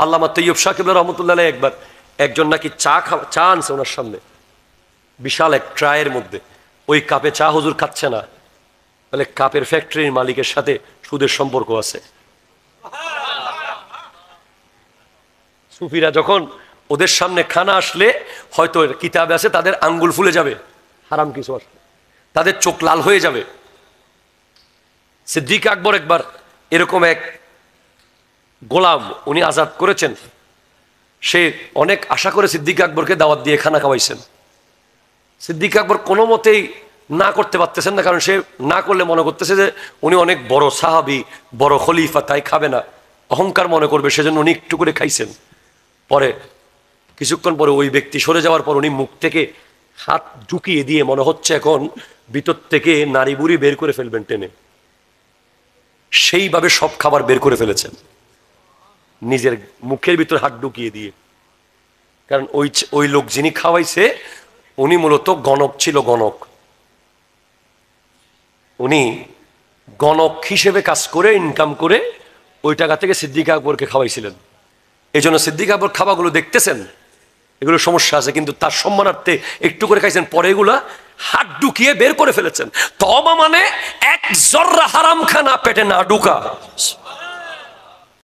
আল্লামা তৈয়ব শাকিব রহমতুল্লাহ একবার একজন নাকি চা আনছে ওনার সামনে, বিশাল এক ট্রায়ের মধ্যে। ওই কাপে চা হুজুর খাচ্ছে না, তাহলে কাপের ফ্যাক্টরির মালিকের সাথে সুদের সম্পর্ক আছে। সুফিরা যখন ওদের সামনে খানা আসলে, হয়তো কিতাবে আছে তাদের আঙ্গুল ফুলে যাবে, হারাম কিছু আসলে তাদের চোখ লাল হয়ে যাবে। সিদ্দিক আকবর একবার এরকম এক গোলাম উনি আজাদ করেছেন, সে অনেক আশা করে সিদ্দিক আকবরকে দাওয়াত দিয়ে খানা খাওয়াইছেন। সিদ্দিক আকবর কোনো মতেই না করতে পারতেছেন না, কারণ সে না করলে মনে করতেছে যে উনি অনেক বড় সাহাবি, বড় খলিফা, তাই খাবে না, অহংকার মনে করবে, সেজন্য উনি একটু করে খাইছেন। পরে কিছুক্ষণ পরে ওই ব্যক্তি সরে যাওয়ার পর উনি মুখ থেকে হাত ঢুকিয়ে দিয়ে মনে হচ্ছে এখন ভিতর থেকে নারী বুড়ি বের করে ফেলবেন টেনে, সেইভাবে সব খাবার বের করে ফেলেছেন নিজের মুখের ভিতর হাত ঢুকিয়ে দিয়ে। কারণ ওই লোক যিনি খাওয়াইছে উনি মূলত গণক ছিল, গণক। উনি গণক হিসেবে কাজ করে ইনকাম করে ওই টাকা থেকে সিদ্দিক আকবরকে খাওয়াইছিলেন। এই জন্য সিদ্দিক আকবর খাবারগুলো দেখতেছেন এগুলো সমস্যা আছে, কিন্তু তার সম্মানার্থে একটু করে খাইছেন, পরে এগুলা হাত ঢুকিয়ে বের করে ফেলেছেন। তওবা মানে এক জর্রা হারাম খানা পেটে না ঢুকা।